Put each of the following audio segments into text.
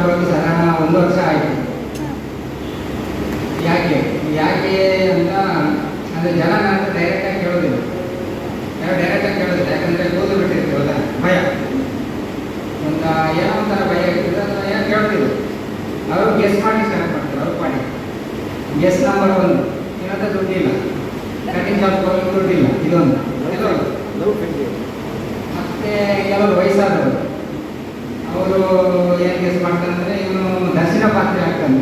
ಹೋಗಿ ಸಾಧಾರಣ 1 ವರ್ಷ ಆಯಿತು. ಯಾಕೆ ಅಂತ ಅಂದರೆ ಜನ ನನ್ನ ಡೈರೆಕ್ಟಾಗಿ ಕೇಳೋದಿಲ್ಲ, ಯಾಕಂದರೆ ಕೂದಲು ಬಿಟ್ಟಿರ್ತೀವಲ್ಲ, ಭಯ, ಏನೋ ಒಂಥರ ಭಯ ಇರ್ತದೆ, ಏನೋ ಕೇಳೋದಿಲ್ಲ. ಅವರು ಗೆಸ್ ಮಾಡಿ ಸ್ಟಾರ್ಟ್ ಮಾಡ್ತಾರೆ, ಅವ್ರು ಮಾಡಿ ಗೆಸ್ ನಂಬರ್ 1. ಇನ್ನೊಂದು ದುಡ್ಡಿಲ್ಲ, ಕಟಿಂಗ್ ಶಾಪ್ ಹೋಗಿ ದುಡ್ಡಿಲ್ಲ, ಇದೊಂದು. ಮತ್ತು ಕೆಲವರು ವಯಸ್ಸಾದವರು ಅವರು ಏನು ಗೆಸ್ ಮಾಡ್ತಾರೆ ಅಂದರೆ ಇವನು ದರ್ಶನ ಪಾತ್ರೆ ಆಗ್ತಾನೆ,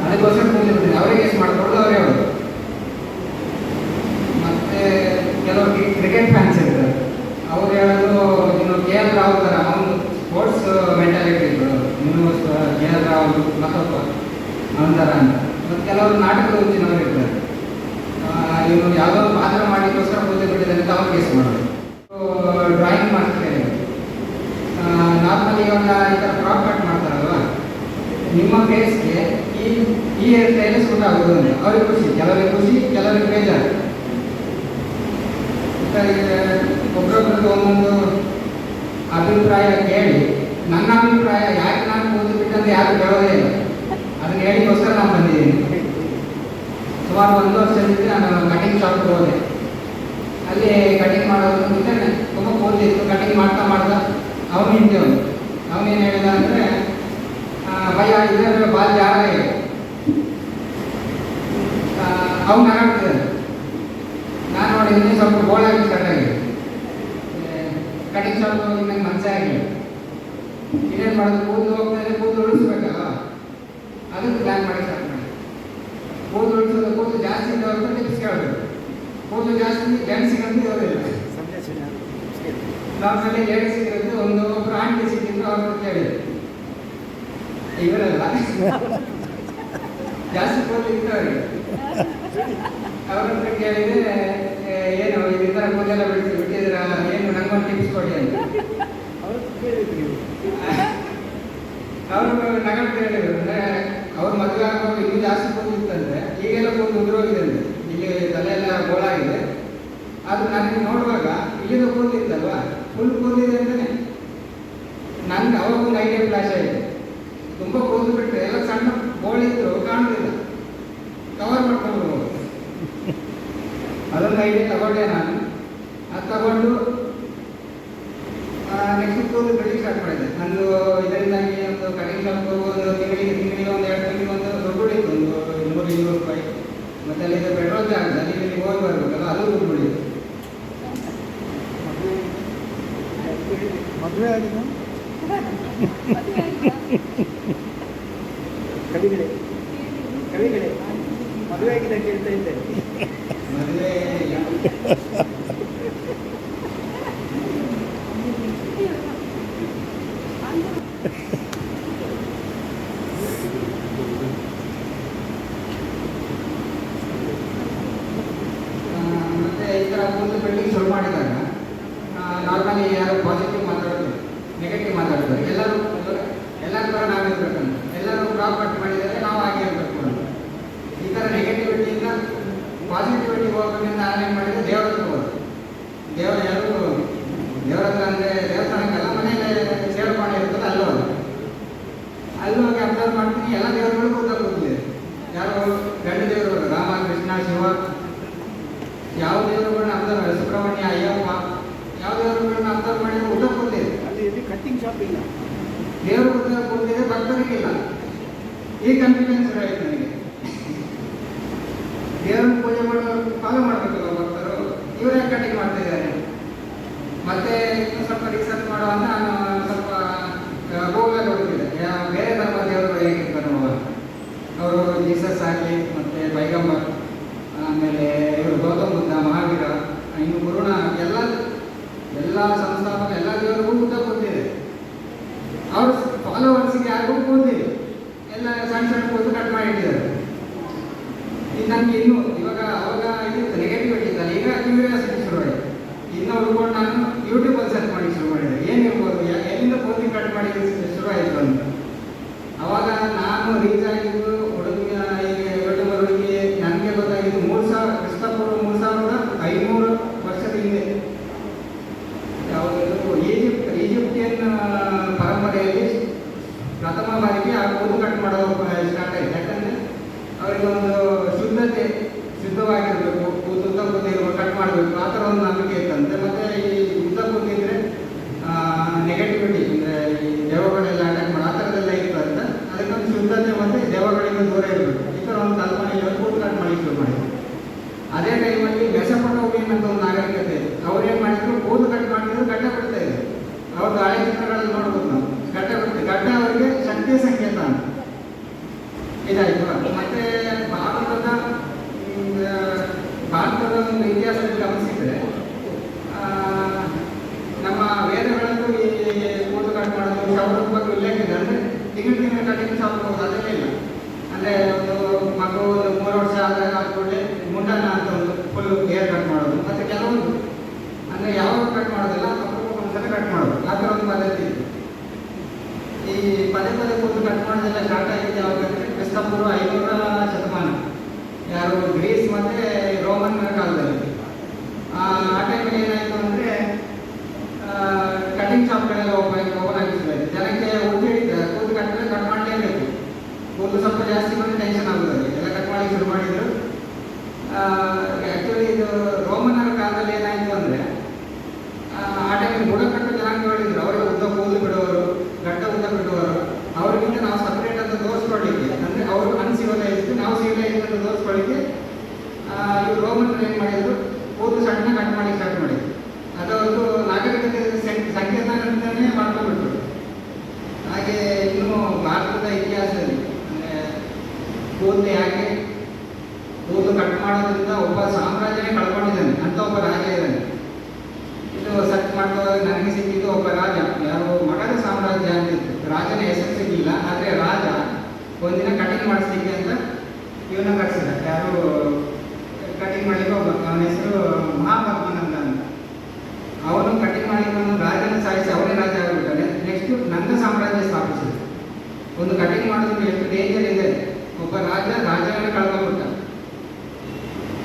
ಅದಕ್ಕೋಸ್ಕರ ಕೂತಿರ್ತೀನಿ, ಅವರೇ ಗೆಸ್ ಮಾಡ್ಕೊಳ್ಳೋದು, ಅವರೇ ಅವರು. ಮತ್ತು ಕೆಲವರು ಕ್ರಿಕೆಟ್ ಫ್ಯಾನ್ಸ್ ಇರ್ತಾರೆ, ಅವ್ರು ಹೇಳೋದು ಇನ್ನು KL ರಾಹುಲ್ ಥರ, ಅವನು ಸ್ಪೋರ್ಟ್ಸ್ ಮೆಂಟಾಲಿಟಿ ಇತ್ತು, ಇನ್ನು KL ರಾಹುಲ್ ಮತ್ತೊಬ್ಬ ಅವನ ಥರ ಅಂತ. ಮತ್ತು ಕೆಲವರು ನಾಟಕದ ಹುಚ್ಚಿನವರು ಇರ್ತಾರೆ, ಇವನು ಯಾವುದೋ ಪಾತ್ರ ಮಾಡಿಗೋಸ್ಕರ ಕೂತು ಬಿಟ್ಟಿದ್ದಾರೆ ಅಂತ ಅವ್ರು ಗೆಸ್ ಮಾಡೋದು. ಡ್ರಾಯಿಂಗ್ ಮಾಡ್ತಾರೆ, ನಾರ್ಮಲಿ ಇವಾಗ ಈ ಥರ ಕ್ರಾಪ್ ಕಟ್ ಮಾಡ್ತಾರಲ್ವ, ನಿಮ್ಮ ಫೇಸ್ಗೆ ಈ ಹೇರ್ ಸ್ಟೈಲ್ ಸೂಟ್ ಆಗೋದು ಅಂತ ಅವ್ರಿಗೆ ಖುಷಿ, ಕೆಲವರಿಗೆ ಬೇಜಾರು. ಒಬ್ಬರೊಬ್ಬರಿಗೆ ಒಂದೊಂದು ಅಭಿಪ್ರಾಯ ಕೇಳಿ, ನನ್ನ ಅಭಿಪ್ರಾಯ ಯಾಕೆ ನಾನು ಕೂತು ಬಿಟ್ಟಂತ ಯಾರು ಕೇಳೋದೇ ಇಲ್ಲ, ಅದನ್ನ ಹೇಳಿಗೋಸ್ಕರ ನಾನು ಬಂದಿದ್ದೀನಿ. ಸುಮಾರು 1 ವರ್ಷದಿಂದ ನಾನು ಕಟಿಂಗ್ ಶಾಪ್ಗೆ ಹೋದೆ. ಅಲ್ಲಿ ಕಟಿಂಗ್ ಮಾಡೋದು ಮುಂದೆ ತುಂಬ ಕೂದಲಿತ್ತು, ಕಟಿಂಗ್ ಮಾಡ್ತಾ ಅವನು ಹಿಂದೆವನು. ಅವನೇನು ಹೇಳಿದ ಅಂದರೆ, ಭಯ ಇದರ ಬಾಲ್ ಜಾಗ ಇದೆ, ಅವ್ನು ನಗಾಡ್ತಿದ್ದಾನೆ. ನಾನು ನೋಡಿ ಇನ್ನೂ ಸ್ವಲ್ಪ ಗೋಳಾಗಿ ಸ್ಟಾರ್ಟ್ ಆಗಿದೆ, ಕಟಿಂಗ್ ಶಾಪ್ ಹೋಗಿ ನಂಗೆ ಮನಸ್ಸೇ ಆಗಿಲ್ಲ. ಇನ್ನೇನು ಮಾಡೋದು, ಕೂದಲು ಉಳಿಸ್ಬೇಕಲ್ಲ, ಅದಕ್ಕೆ ಪ್ಲ್ಯಾನ್ ಮಾಡಿ ಸ್ಟಾರ್ಟ್ ಮಾಡಿ. ಕೂದಲು ಜಾಸ್ತಿ ಇದ್ದವ್ರಿಗೆ ಟಿಪ್ಸ್ ಕೇಳಬೇಕು, ಕೂದಲು ಜಾಸ್ತಿ ಗಂಡಸಿಗಂತೂ ಇರೋದಿಲ್ಲ. ನಾರ್ಮಲಿ ಲೇಡೀಸಿಗಿರುತ್ತೆ, ಒಬ್ಬರು ಆಂಟಿ ಸಿಕ್ಕಿದ್ರು ಅವ್ರನ್ನ ಕೇಳಿದ್ರು, ಇವರಲ್ಲ ಜಾಸ್ತಿ ಕೂದಲು ಇದ್ದವರಿಗೆ ಅವ್ರನ್ನ ಕೇಳಿದರೆ, ಏನು ಈ ಥರ ಕೂದಲೆಲ್ಲ ಬಿಟ್ಟಿದ್ದೀರಾ, ಏನು ನಂಗೊಂದು ಟಿಪ್ಸ್ ಕೊಡಿ ಅಂತ. ಅವರು ನಗಡ್ತಾ ಹೇಳಿದ್ರು, ಅಂದರೆ ಅವ್ರು ಮದುವೆ ಆಗುವಾಗ ಇನ್ನೂ ಜಾಸ್ತಿ ಕೂದಲು ಇತ್ತಂದರೆ, ಈಗೆಲ್ಲ ಕೂದಲು ಉದುರೋಗಿದೆ ಅಂತೆ, ಇಲ್ಲಿ ತಲೆಯೆಲ್ಲ ಗೋಳಾಗಿದೆ. ಅದು ನನಗೆ ನೋಡುವಾಗ ಇಲ್ಲಿಂದ ಕೂದಲು ಇತ್ತಲ್ವ, ಫುಲ್ ಕೂದಲಿದೆ ಅಂತಲೇ ನನಗೆ ಅವಾಗ ಒಂದು ಐಡಿಯಾ ಫ್ಲಾಶ್ ಆಯಿತು. ತುಂಬ ಕೂದಲು ಬಿಟ್ಟರೆ ಎಲ್ಲ ಸಣ್ಣ ಗೋಳಿದ್ರು ಕಾಣುವುದಿಲ್ಲ, ಕವರ್ ಮಾಡ್ಕೊಂಡು ಹೋಗೋದು. ಅದೊಂದು ಐಡಿಯಾ ತಗೊಂಡೆ ನಾನು. ಅದು ತಗೊಂಡು ನೆಕ್ಸ್ಟ್ ಕೂದಲು ಬೆಳಿಗ್ಗೆ ಸ್ಟಾರ್ಟ್ ಮಾಡಿದೆ. ನಂದು ಇದರಿಂದಾಗಿ ಒಂದು ಕಟಿಂಗ್ ಶಾಪ್ ಒಂದು ತಿಂಗಳಿಗೆ ಒಂದು 2 ತಿಂಗಳಿಗೆ ಒಂದು ದುಡ್ಡು ಉಳಿತು, ಒಂದು 100-200 ರೂಪಾಯಿ. ಮತ್ತು ಅಲ್ಲಿಂದ ಪೆಟ್ರೋಲ್ ಚಾರ್ಜ್, ಅಲ್ಲಿ ಹೋಗಿ ಬರಬೇಕಲ್ಲ, ಅದು ದುಡ್ಡು ಉಳಿತು. ಮದುವೆ ಆಗಿದೆ ಕವಿಗಳೇ ಮದುವೆ ಆಗಿದೆ ಕೇಳ್ತಾ ಇದ್ದೇನೆ. ಮದುವೆ ಮತ್ತೆ ಈ ಥರ ಕೂದಲು ಬೆಳ್ಳಿಗೆ ಶುರು ಮಾಡಿದಾಗ ನಾರ್ಮಲಿ ಯಾರು ಪಾಸಿಟಿವ್ ಮಾತಾಡೋದು, ನೆಗೆಟಿವ್ ಮಾತಾಡ್ತಾರೆ. ಎಲ್ಲರ ಥರ ನಾವಿರ್ಬೇಕಂತ, ಎಲ್ಲರೂ ಕ್ರಾಪ್ ಕಟ್ ಮಾಡಿದರೆ ನಾವು ಹಾಗೆ ಇರಬೇಕು ಅಂತ. ಈ ಥರ ನೆಗೆಟಿವಿಟಿಯಿಂದ ಪಾಸಿಟಿವಿಟಿ ಹೋಗೋದ್ರಿಂದ ನಾನೇನು ಮಾಡಿದರೆ ದೇವರ ಹತ್ರ ಹೋಗೋದು. ದೇವರ ಹತ್ರ ಅಂದರೆ ದೇವಸ್ಥಾನಕ್ಕೆಲ್ಲ ಮನೆಯಲ್ಲೇ ಸೇವನೆ ಇರ್ತದೆ, ಅಲ್ಲಿ ಹೋಗಿ ಅಬ್ಸರ್ವ್ ಮಾಡ್ತೀನಿ. ಎಲ್ಲ ದೇವರುಗಳು ಕೂತಿದೆ, ಯಾರು ಗಂಡ ದೇವರು, ರಾಮ, ಕೃಷ್ಣ, ಶಿವ, ಯಾವ ದೇವರುಗಳನ್ನ ಅಬ್ಸರ್ವ್ ಮಾಡಿ, ಸುಬ್ರಹ್ಮಣ್ಯ, ಅಯ್ಯಪ್ಪ, ಯಾವ ದೇವರುಗಳನ್ನ ಅಬ್ಸರ್ವ್ ಮಾಡಿದ್ರೆ ಊಟ ಕೂತಿದೆ. ಅಲ್ಲಿ ಕಟ್ಟಿಂಗ್ ಶಾಪ್ ಇಲ್ಲ, ದೇವರು ಕೂತಿದೆ, ಭಕ್ತರಿಗಿಲ್ಲ. ಈ ಕನ್ಫ್ಯೂಷನ್ ಶುರು ಆಯ್ತು ನನಗೆ. ದೇವರನ್ನು ಪೂಜೆ ಮಾಡೋರು ಫಾಲೋ ಮಾಡಬೇಕಲ್ಲ ಭಕ್ತರು, ಇವರೇ ಕಟಿಂಗ್ ಮಾಡ್ತಿದ್ದಾರೆ. ಮತ್ತೆ ಸ್ವಲ್ಪ ರಿಸರ್ಚ್ ಮಾಡೋ ಅಂತ ನಾನು ಸ್ವಲ್ಪ ಗೂಗಲ್ ಹುಡುಕಿದೆ, ಬೇರೆ ಧರ್ಮ ದೇವರು ಹೇಗಿರ್ತಾರೆ ಅವರು, ಜೀಸಸ್ ಆಗಲಿ, ಮತ್ತು ಪೈಗಂಬರ್, ಆಮೇಲೆ ಇವರು ಗೌತಮ ಬುದ್ಧ, ಮಹಾವೀರ, ಇನ್ನು ಗುರುಣ, ಎಲ್ಲ ಸಂಸ್ಥಾಪಕ, ಎಲ್ಲ ದೇವರಿಗೂ ಊಟ ಕೂತಿದೆ. ಅವ್ರ ಫಾಲೋವರ್ಸಿಗೆ ಯಾರಿಗೂ ಕೂತಿದೆ, ಎಲ್ಲ ಸಣ್ಣ ಕೂತು ಕಟ್ ಮಾಡಿ ಇಟ್ಟಿದ್ದಾರೆ. ಇದು ನನಗೆ ಇನ್ನೂ ಅವಾಗ ಇದಿತ್ತು, ನೆಗೆಟಿವಿಟಿ ಇತ್ತಲ್ಲ, ಈಗ ಕ್ಯೂರಿಯಾಸಿಟಿ ಶುರುವಾಯಿತು. ಇನ್ನು ಹುಡ್ಕೊಂಡು ನಾನು ಯೂಟ್ಯೂಬಲ್ಲಿ ಸರ್ಚ್ ಮಾಡಿ ಶುರು ಮಾಡಿದೆ, ಏನಿರ್ಬೋದು, ಎಲ್ಲಿಂದ ಕೂತಿ ಕಟ್ ಮಾಡಿ ಶುರುವಾಯಿತು ಅಂತ. ಅವಾಗ ನಾನು ರೀಚ್ ಆಗಿದ್ದು ಯೂಟ್ಯೂಬರ್ ಹುಡುಗಿ ನನಗೆ ಗೊತ್ತಾಗಿದ್ದು ಕ್ರಿಸ್ತಪೂರ್ವ 3500 ವರ್ಷದ ಹಿಂದೆ. ಯಾವುದು ಈಜಿಪ್ಟಿಯನ್ ಪರಂಪರೆಯಲ್ಲಿ ಪ್ರಥಮ ಬಾರಿಗೆ ಆ ಕೂದಲು ಕಟ್ ಮಾಡೋದು ಸ್ಟಾರ್ಟ್ ಆಯಿತು. ಯಾಕಂದರೆ ಅವರಿಗೆ ಒಂದು ಶುದ್ಧವಾಗಿರಬೇಕು, ಉದ್ದ ಕೂದಲು ಕಟ್ ಮಾಡಬೇಕು, ಆ ಥರ ಒಂದು ನಂಬಿಕೆ ಇತ್ತಂತೆ. ಮತ್ತು ಈ ಉದ್ದ ಕೂದಲಿದ್ರೆ ನೆಗೆಟಿವಿಟಿ ಅಂದರೆ ಈ ದೆವ್ವಗಳೆಲ್ಲ ಅಟ್ಯಾಕ್ ಮಾಡೋ ಆ ಥರದ್ದೆಲ್ಲ ಇತ್ತು ಅಂತ. ಅದಕ್ಕೊಂದು ಶುದ್ಧತೆ ಮತ್ತು ದೆವ್ವಗಳಿಂದ ದೂರ ಇರಬೇಕು, ಈ ಥರ ಒಂದು ಕಲ್ಪನೆಯಲ್ಲಿ ಕೂದಲು ಕಟ್ ಮಾಡಲಿಕ್ಕೆ ಶುರು ಮಾಡಿದ್ರು. ಅದೇ ಟೈಮಲ್ಲಿ ಮೆಸೊಪೊಟೇಮಿಯನ್ ಅಂತ ಒಂದು ನಾಗರಿಕತೆ ಇದೆ. ಅವ್ರು ಏನು ಮಾಡಿದ್ರು, ಕೂದಲು ಕಟ್ ಮಾಡಿದ್ರು ಗಡ್ಡ ಬಿಡ್ತಾ ಇದ್ರು. ಅವ್ರದ್ದು ಹಳೆ ಚಿತ್ರಗಳಲ್ಲಿ ನೋಡ್ಬೋದು ನಾವು, ಗಡ್ಡ ಬಿಡ್ತಾರೆ. ಗಡ್ಡ ಅವರಿಗೆ ಶಕ್ತಿಯ ಸಂಕೇತ ಅಂತ ಇದಾಯಿತು. ಮತ್ತು ಭಾರತದ ಒಂದು ಇತಿಹಾಸದಲ್ಲಿ ಗಮನಿಸಿದರೆ ನಮ್ಮ ವೇದಗಳಲ್ಲೂ ಈ ಕೂದಲು ಕಟ್ ಮಾಡೋದು ಶಾಪದ ಬಗ್ಗೆ ಉಲ್ಲೇಖ ಇದೆ. ಅಂದರೆ ತಿಂಗಳು ಕಟಿಂಗ್ ಶಾಪ್ ಹೋಗೋದು ಅದೆಲ್ಲ ಇಲ್ಲ. ಅಂದರೆ ಒಂದು ಮಗು 3 ವರ್ಷ ಆದಾಗ ಕೂಡಲೇ ಮುಂಡನ ಅಂತ ಒಂದು ಫುಲ್ ಹೇರ್ ಕಟ್ ಮಾಡೋದು. ಮತ್ತು ಕೆಲವೊಂದು ಅಂದರೆ ಯಾವಾಗ ಕಟ್ ಮಾಡೋದಿಲ್ಲ, ಒಂದ್ಸಲ ಕಟ್ ಮಾಡೋದು, ಆ ಥರ ಒಂದು ಪದ್ಧತಿ ಇದೆ. ಈ ಪದೇ ಕೂದಲು ಕಟ್ ಮಾಡೋದೆಲ್ಲ ಸ್ಟಾರ್ಟ್ ಆಗಿದೆ ಯಾವಾಗಂದರೆ ಕ್ರಿಸ್ತಪೂರ್ವ 500ರ ಶತಮಾನ, ಯಾರು ಗ್ರೀಸ್ ಮತ್ತು ರೋಮನ್ ಕಾಲದಲ್ಲಿ. ಆ ಟೈಮಲ್ಲಿ ಏನಾಯಿತು ಅಂದರೆ ಕಟಿಂಗ್ ಶಾಪ್ಗಳೆಲ್ಲ ಓಪನ್ ಆಗಿತ್ತು. ಜನಕ್ಕೆ ಉದ್ದಿ ಕೂದಲು ಕಟ್ ಮಾಡಲೇಬೇಕು, ಕೂದಲು ಸ್ವಲ್ಪ ಜಾಸ್ತಿ ಬಂದರೆ ಟೆನ್ಷನ್ ಆಗೋದು, ಎಲ್ಲ ಕಟ್ ಮಾಡಿ ಶುರು ಮಾಡಿದರು. ಆ್ಯಕ್ಚುಲಿ ಇದು ರೋಮನ್ನರ ಕಾಲದಲ್ಲಿ ಏನಾಯಿತು ಅಂದರೆ ಆ ಟೈಮಲ್ಲಿ ಬುಡಕಟ್ಟು ಜನಾಂಗಗಳಿದ್ರು. ಅವರಿಗೆ ಉದ್ದ ಕೂದಲು ಬಿಡುವವರು, ಗಡ್ಡ ಉದ್ದ ಬಿಡುವವರು. ಅವ್ರಿಗಿಂತ ನಾವು ಸಪ್ರೇಟ್ ಅಂತ ತೋರಿಸ್ಕೊಳ್ಳಿಕ್ಕೆ, ಅಂದರೆ ಅವರು ಅನ್ಸಿವಲೈಸ್ಡ್, ನಾವು ಸಿವಿಲೈಸ್ಡ್ ಅಂತ ತೋರಿಸ್ಕೊಳ್ಳಿಕ್ಕೆ ಇವರು ರೋಮನ್ನರು ಏನು ಮಾಡಿದ್ರು, ಕೂದಲು ಸಣ್ಣ ಕಟ್ ಮಾಡಿ ಸ್ಟಾರ್ಟ್ ಮಾಡಿದ್ರು. ಅದೊಂದು ನಾಗರಿಕತೆ ಸಂಕೇತ ಅಂತಲೇ ಮಾಡ್ಕೊಂಡ್ಬಿಟ್ರು. ಹಾಗೆ ಇನ್ನು ಭಾರತದ ಇತಿಹಾಸದಲ್ಲಿ ಅಂದರೆ ಕೂದಲು ಯಾಕೆ ಕೂದಲು ಕಟ್ ಮಾಡೋದ್ರಿಂದ ಒಬ್ಬ ಸಾಮ್ರಾಜ್ಯನೇ ಕಳ್ಕೊಂಡಿದ್ದಾನೆ ಅಂತ ಒಬ್ಬ ರಾಜ ಇದ್ದಾನೆ. ಇದು ಸರ್ಚ್ ಮಾಡುವಾಗ ನನಗೆ ಸಿಕ್ಕಿದ್ದು ಒಬ್ಬ ರಾಜ, ಯಾರು ಮಗಧ ಸಾಮ್ರಾಜ್ಯ ಅಂತಿತ್ತು. ರಾಜನ ಹೆಸರು ಸಿಗಲಿಲ್ಲ, ಆದರೆ ರಾಜ ಒಂದಿನ ಕಟಿಂಗ್ ಮಾಡಿಸ್ಲಿಕ್ಕೆ ಅಂತ ಇವನ ಕರೆಸಿದ. ಯಾರು ಕಟಿಂಗ್ ಮಾಡಲಿಕ್ಕೆ ಒಬ್ಬ, ಅವನ ಹೆಸರು ಮಹಾಪದ್ಮನಂದ ಅಂತ. ಅವನು ಕಟಿಂಗ್ ಮಾಡಲಿಕ್ಕೆ ಒಂದು ರಾಜನ ಸಾಯಿಸಿ ಅವನೇ ರಾಜ ಆಗಿಬಿಟ್ಟಾನೆ. ನೆಕ್ಸ್ಟ್ ನಂದ ಸಾಮ್ರಾಜ್ಯ ಸ್ಥಾಪಿಸಿದ. ಒಂದು ಕಟಿಂಗ್ ಮಾಡೋದಕ್ಕೆ ಎಷ್ಟು ಡೇಂಜರ್ ಇದೆ, ಒಬ್ಬ ರಾಜನೇ ಕಳ್ಕೊಂಡ್ಬಿಟ್ಟ.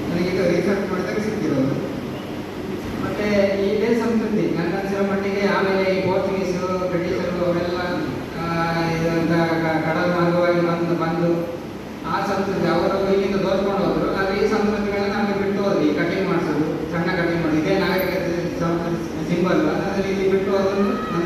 ನನಗಿದು ರಿಸರ್ಚ್ ಮಾಡಿದಾಗ ಸಿಕ್ಕಿರೋದು. ಮತ್ತು ಇದೇ ಸಂಸ್ಕೃತಿ ನನ್ನ ಅನಿಸಿರೋ ಮಟ್ಟಿಗೆ ಆಮೇಲೆ ಈ ಪೋರ್ಚುಗೀಸು, ಬ್ರಿಟಿಷರು ಅವರೆಲ್ಲ ಕಡಲ ಮಾರ್ಗವಾಗಿ ಬಂದು ಆ ಸಂಸ್ಕೃತಿ ಅವರು ಇಲ್ಲಿಂದ ತೋರ್ಕೊಂಡು ಹೋದರು. ಆದರೆ ಈ ಸಂಸ್ಕೃತಿಗಳನ್ನ ನಮಗೆ ಬಿಟ್ಟು ಹೋದ್ವಿ. ಈ ಕಟಿಂಗ್ ಮಾಡಿಸೋದು, ಸಣ್ಣ ಕಟಿಂಗ್ ಮಾಡೋದು, ಇದೇ ನಾಗರಿಕತೆ ಸಿಂಬಲ್ ಅದರಲ್ಲಿ ಇಲ್ಲಿ ಬಿಟ್ಟು ಹೋಗೋದು ನನ್ನ